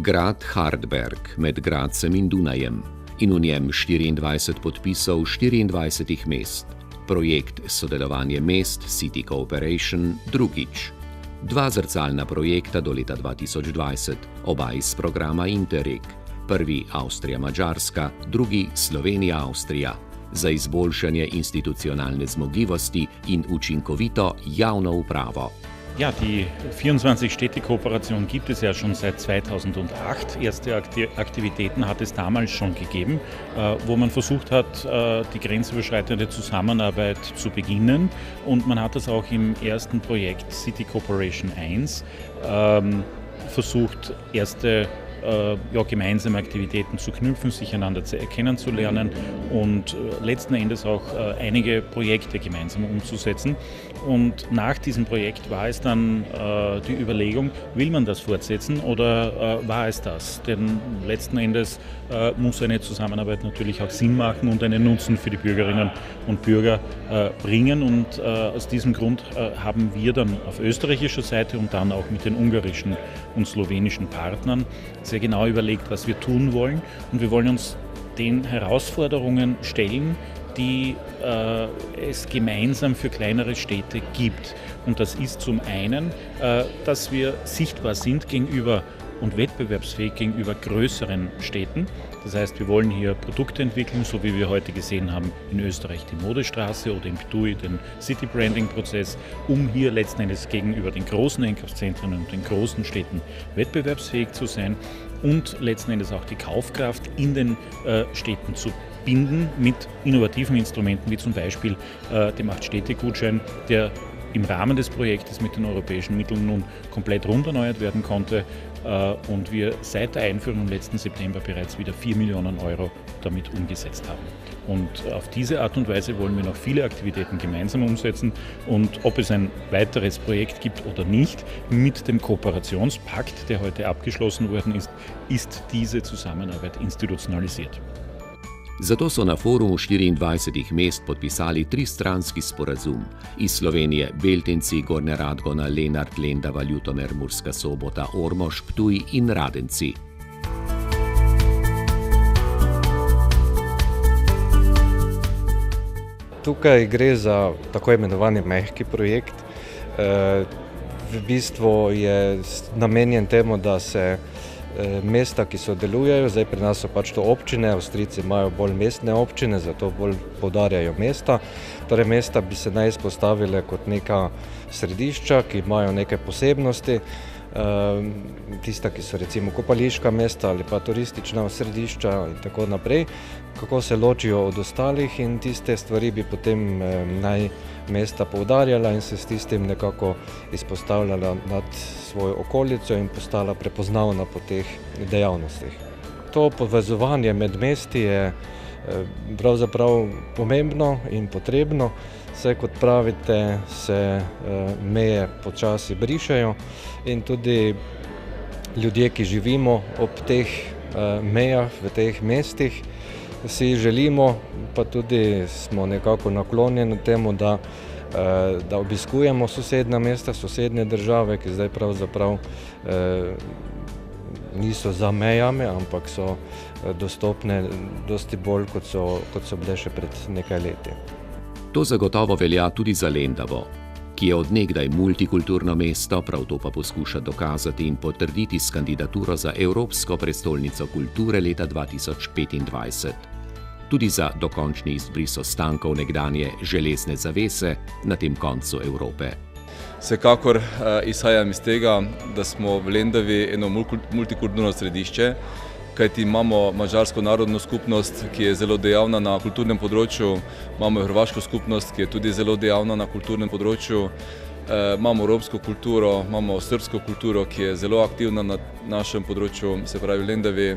Grad Hardberg med Gradcem in Dunajem in v njem 24 podpisov 24 mest. Projekt Sodelovanje mest City Cooperation drugič. 2 zrcalna projekta do leta 2020, oba iz programa Interreg. Prvi Avstrija-Madžarska, drugi Slovenija-Avstrija. Za izboljšanje institucionalne zmogljivosti in učinkovito javno upravo. Ja, die 24-Städte-Kooperation gibt es ja schon seit 2008. Erste Aktivitäten hat es damals schon gegeben, wo man versucht hat, die grenzüberschreitende Zusammenarbeit zu beginnen. Und man hat das auch im ersten Projekt City Cooperation 1 versucht, erste gemeinsame Aktivitäten zu knüpfen, sich einander kennenzulernen und letzten Endes auch einige Projekte gemeinsam umzusetzen. Und nach diesem Projekt war es dann die Überlegung, will man das fortsetzen oder war es das? Denn letzten Endes muss eine Zusammenarbeit natürlich auch Sinn machen und einen Nutzen für die Bürgerinnen und Bürger bringen. Und aus diesem Grund haben wir dann auf österreichischer Seite und dann auch mit den ungarischen und slowenischen Partnern sehr genau überlegt, was wir tun wollen. Und wir wollen uns den Herausforderungen stellen, die es gemeinsam für kleinere Städte gibt. Und das ist zum einen, dass wir sichtbar sind gegenüber und wettbewerbsfähig gegenüber größeren Städten. Das heißt, wir wollen hier Produkte entwickeln, so wie wir heute gesehen haben in Österreich die Modestraße oder im TUI den City Branding Prozess, um hier letzten Endes gegenüber den großen Einkaufszentren und den großen Städten wettbewerbsfähig zu sein und letzten Endes auch die Kaufkraft in den Städten zu binden mit innovativen Instrumenten wie zum Beispiel dem 8-Städte-Gutschein, der im Rahmen des Projektes mit den europäischen Mitteln nun komplett runderneuert werden konnte und wir seit der Einführung im letzten September bereits wieder 4 Millionen Euro damit umgesetzt haben. Und auf diese Art und Weise wollen wir noch viele Aktivitäten gemeinsam umsetzen und ob es ein weiteres Projekt gibt oder nicht, mit dem Kooperationspakt, der heute abgeschlossen worden ist diese Zusammenarbeit institucionalisiert. Zato so na forumu 24 mest podpisali tristranski sporazum. Iz Slovenije Beltinci, Gornja Radgona, Lenart, Lendava, Ljutomer, Murska Sobota, Ormož, Ptuj in Radenci. Tukaj gre za tako imenovani mehki projekt. V bistvu je namenjen temu, da se mesta, ki sodelujejo, zdaj pri nas so pač to občine, Avstrijci imajo bolj mestne občine, zato bolj poudarjajo mesta. Torej mesta bi se naj izpostavile kot neka središča, ki imajo neke posebnosti, tista, ki so recimo kopališka mesta ali pa turistična središča in tako naprej, kako se ločijo od ostalih in tiste stvari bi potem naj mesta poudarjala in se s tistim nekako izpostavljala nad svojo okolico in postala prepoznavna po teh dejavnostih. To povezovanje med mesti je pravzaprav pomembno in potrebno, saj kot pravite se meje počasi brišejo in tudi ljudje, ki živimo ob teh mejah v teh mestih, si želimo, pa tudi smo nekako naklonjeni temu, da obiskujemo sosednja mesta, sosednje države, ki zdaj pravzaprav niso za mejami, ampak so dostopne dosti bolj, kot so bile še pred nekaj leti. To zagotovo velja tudi za Lendavo, ki je od nekdaj multikulturno mesto, prav to pa poskuša dokazati in potrditi s kandidaturo za Evropsko prestolnico kulture leta 2025. Tudi za dokončni izbris ostankov nekdanje železne zavese na tem koncu Evrope. Vsekakor izhajam iz tega, da smo v Lendavi eno multikulturno središče, kajti imamo madžarsko narodno skupnost, ki je zelo dejavna na kulturnem področju, imamo hrvaško skupnost, ki je tudi zelo dejavna na kulturnem področju, imamo romsko kulturo, imamo srbsko kulturo, ki je zelo aktivna na našem področju, se pravi v Lendavi.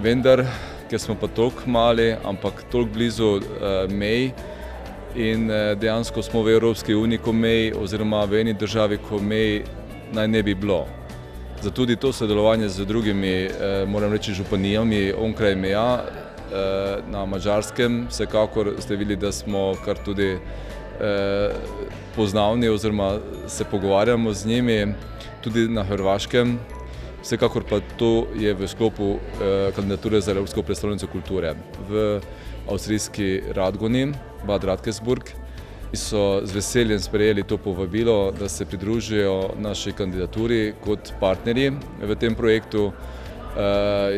Vendar, ker smo pa toliko mali, ampak toliko blizu mej in dejansko smo v Evropski uniji, ko mej oziroma v eni državi, ko mej naj ne bi bilo. Zato tudi to sodelovanje z drugimi, moram reči, županijami onkraj meja na Madžarskem. Vsekakor ste videli, da smo kar tudi poznavni oziroma se pogovarjamo z njimi, tudi na Hrvaškem. Vsekakor pa to je v sklopu kandidature za Evropsko prestolnico kulture. V avstrijski Radgoni, Bad Radkersburg, so z veseljem sprejeli to povabilo, da se pridružijo naši kandidaturi kot partnerji v tem projektu.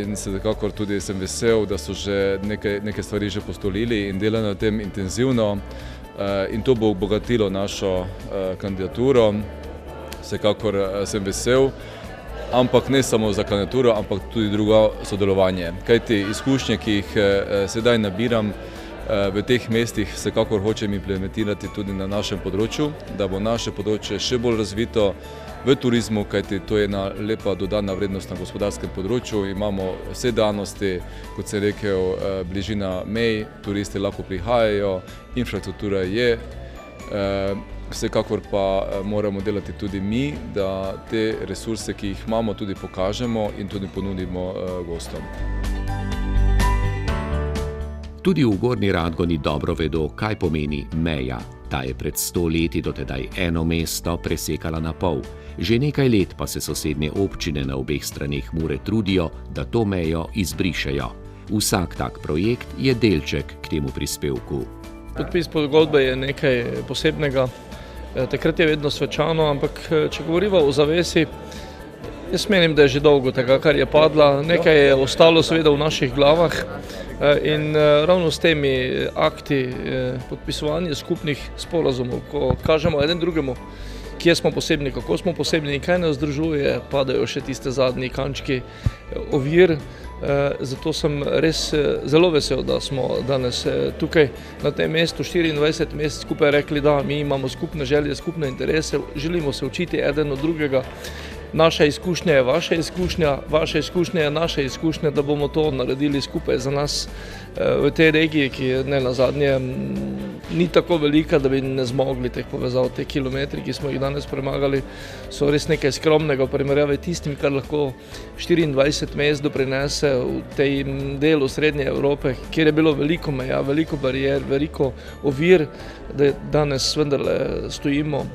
In vsekakor tudi sem vesel, da so že nekaj stvari že postolili in delajo na tem intenzivno. In to bo obogatilo našo kandidaturo. Vsekakor sem vesel, ampak ne samo za kandidaturo, ampak tudi drugo sodelovanje. Kajti izkušnje, ki jih sedaj nabiram v teh mestih, vsekakor hočem implementirati tudi na našem področju, da bo naše področje še bolj razvito v turizmu, kajti to je ena lepa dodana vrednost na gospodarskem področju. Imamo vse danosti, kot sem rekel, bližina mej, turisti lahko prihajajo, infrastruktura je. Vsekakor pa moramo delati tudi mi, da te resurse, ki jih imamo, tudi pokažemo in tudi ponudimo gostom. Tudi v Gornji Radgoni dobro vedo, kaj pomeni meja. Ta je pred 100 leti dotedaj eno mesto presekala na pol. Že nekaj let pa se sosednje občine na obeh straneh Mure trudijo, da to mejo izbrišejo. Vsak tak projekt je delček k temu prispevku. Podpis pogodbe je nekaj posebnega. Takrat je vedno svečano, ampak če govorimo o zavesi, jaz menim, da je že dolgo tega, kar je padla. Nekaj je ostalo seveda v naših glavah in ravno s temi akti podpisovanja skupnih sporazumov, ko kažemo eden drugemu, kje smo posebni, kako smo posebni in kaj nas združuje, padajo še tiste zadnji kančki ovir. Zato sem res zelo vesel, da smo danes tukaj na tem mestu 24 mest skupaj rekli, da mi imamo skupne želje, skupne interese, želimo se učiti eden od drugega. Naša izkušnja je vaša izkušnja je naša izkušnja, da bomo to naredili skupaj za nas v tej regiji, ki je ne nazadnje ni tako velika, da bi ne zmogli teh povezav. Te kilometri, ki smo jih danes premagali, so res nekaj skromnega v primerjavi tistim, kar lahko 24 mest doprinese v tem delu Srednje Evrope, kjer je bilo veliko meja, veliko barijer, veliko ovir, da danes vendarle stojimo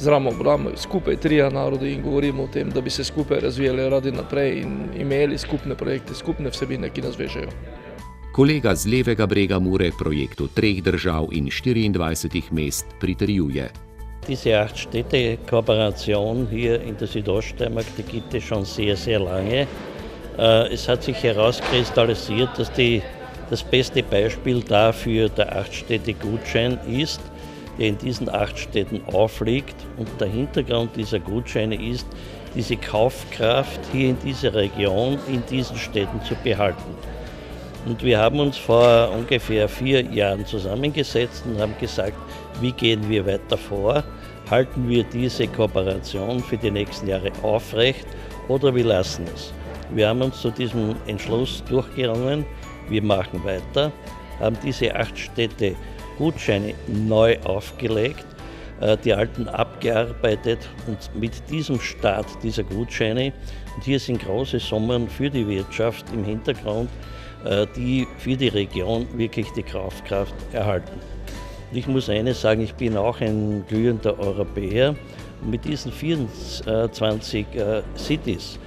z ramo v ramo, skupaj trije narodi in govorimo o tem, da bi se skupaj razvijali radi naprej in imeli skupne projekte, skupne vsebine, ki nas vežejo. Kolega z levega brega Mure projektu 3 držav in 24 mest pritrjuje. Diese 8-Städte-Kooperation hier in der Südoststeiermark, die gibt es schon sehr, sehr lange. Es hat sich herauskristallisiert, dass das beste Beispiel dafür der 8-Städte-Gutschein ist, der in diesen 8 Städten aufliegt. Und der Hintergrund dieser Gutscheine ist, diese Kaufkraft hier in dieser Region, in diesen Städten zu behalten. Und wir haben uns vor ungefähr 4 Jahren zusammengesetzt und haben gesagt, wie gehen wir weiter vor? Halten wir diese Kooperation für die nächsten Jahre aufrecht oder wir lassen es? Wir haben uns zu diesem Entschluss durchgerungen, wir machen weiter, haben diese 8 Städte Gutscheine neu aufgelegt, die alten abgearbeitet und mit diesem Start dieser Gutscheine, und hier sind große Summen für die Wirtschaft im Hintergrund, die für die Region wirklich die Kaufkraft erhalten. Und ich muss eines sagen, ich bin auch ein glühender Europäer und mit diesen 24 Cities,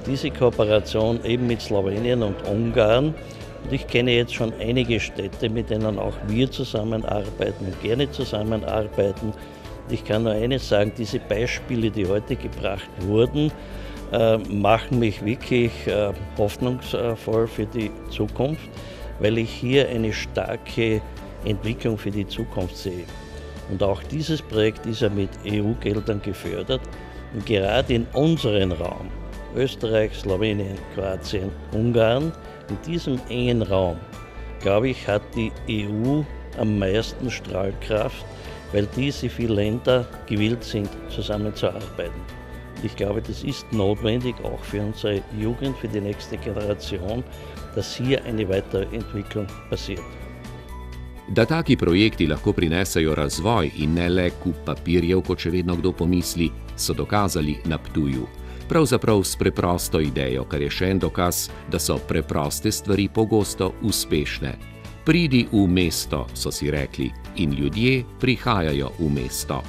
diese Kooperation eben mit Slowenien und Ungarn. Und ich kenne jetzt schon einige Städte, mit denen auch wir zusammenarbeiten und gerne zusammenarbeiten. Und ich kann nur eines sagen, diese Beispiele, die heute gebracht wurden, machen mich wirklich hoffnungsvoll für die Zukunft, weil ich hier eine starke Entwicklung für die Zukunft sehe. Und auch dieses Projekt ist ja mit EU-Geldern gefördert. Und gerade in unserem Raum, Österreich, Slowenien, Kroatien, Ungarn, in diesem engen Raum, glaube ich, hat die EU am meisten Strahlkraft, weil diese 4 Länder gewillt sind, zusammenzuarbeiten. Und ich glaube, das ist notwendig auch für unsere Jugend, für die nächste Generation, dass hier eine Weiterentwicklung passiert. Da taki projekti lahko prinesejo razvoj in ne le kup papirjev, kot še vedno kdo pomisli, so dokazali na Ptuju. Pravzaprav s preprosto idejo, kar je še en dokaz, da so preproste stvari pogosto uspešne. Pridi v mesto, so si rekli, in ljudje prihajajo v mesto.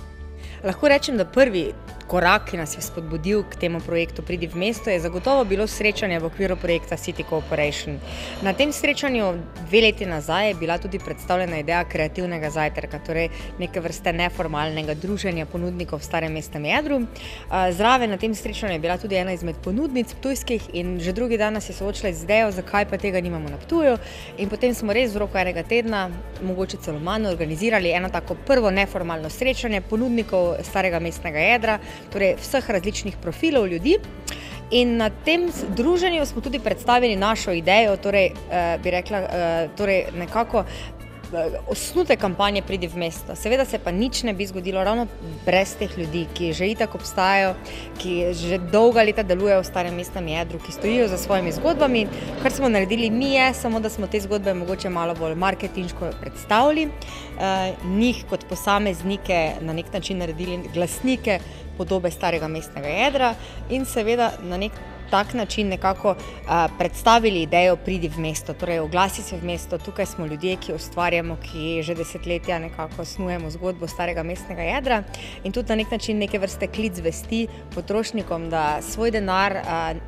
Lahko rečem, da prvi korak, ki nas je spodbudil k temu projektu Pridi v mesto, je zagotovo bilo srečanje v okviru projekta City Cooperation. Na tem srečanju 2 leti nazaj je bila tudi predstavljena ideja kreativnega zajtrka, torej neke vrste neformalnega druženja ponudnikov v Starem mestnem jedru. Zraven na tem srečanju je bila tudi ena izmed ponudnic ptujskih in že drugi dan nas je soočila z idejo, zakaj pa tega nimamo na Ptuju. In potem smo res v roku enega tedna, mogoče celo manj, organizirali eno tako prvo neformalno srečanje ponudnikov Starega mestnega jedra, torej vseh različnih profilov ljudi. In na tem druženju smo tudi predstavili našo idejo, torej bi rekla, torej nekako osnutek kampanje Pridi v mesto. Seveda se pa nič ne bi zgodilo ravno brez teh ljudi, ki že itak obstajajo, ki že dolga leta delujejo v Starem mestnem jedru, ki stojijo za svojimi zgodbami. Kar smo naredili mi je samo, da smo te zgodbe mogoče malo bolj marketinško predstavili, njih kot posameznike na nek način naredili glasnike podobe Starega mestnega jedra in seveda na nek tak način nekako predstavili idejo Pridi v mesto, torej oglasi se v mesto, tukaj smo ljudje, ki ustvarjamo, ki že desetletja nekako snujemo zgodbo Starega mestnega jedra in tudi na nek način neke vrste klic vesti potrošnikom, da svoj denar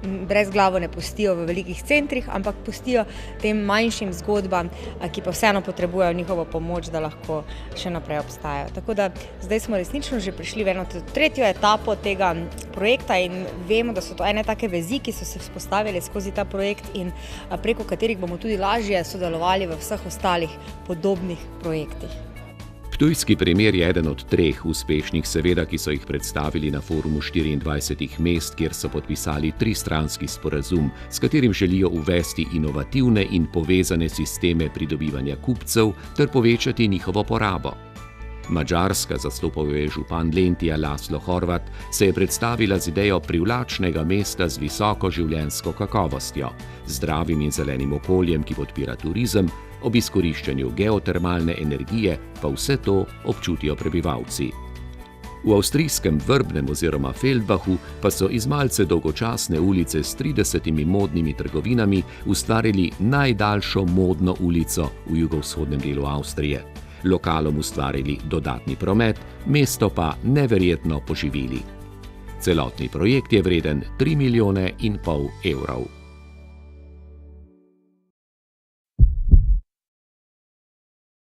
brez glavo ne pustijo v velikih centrih, ampak pustijo tem manjšim zgodbam, ki pa vseeno potrebujejo njihovo pomoč, da lahko še naprej obstajajo. Tako da zdaj smo resnično že prišli v eno tretjo etapo tega projekta in vemo, da so to ene take vezi, ki so se vzpostavili skozi ta projekt in preko katerih bomo tudi lažje sodelovali v vseh ostalih podobnih projektih. Ptujski primer je eden od 3 uspešnih seveda, ki so jih predstavili na forumu 24 mest, kjer so podpisali 3-stranski sporazum, s katerim želijo uvesti inovativne in povezane sisteme pridobivanja kupcev ter povečati njihovo porabo. Madžarska, zastopal jo je župan Lentija Laszlo Horvat, se je predstavila z idejo privlačnega mesta z visoko življenjsko kakovostjo, zdravim in zelenim okoljem, ki podpira turizem, ob izkoriščanju geotermalne energije pa vse to občutijo prebivalci. V avstrijskem Vrbnem oziroma Feldbachu pa so iz malce dolgočasne ulice s 30 modnimi trgovinami ustvarili najdaljšo modno ulico v jugovzhodnem delu Avstrije. Lokalom ustvarili dodatni promet, mesto pa neverjetno poživili. Celotni projekt je vreden 3,5 milijona evrov.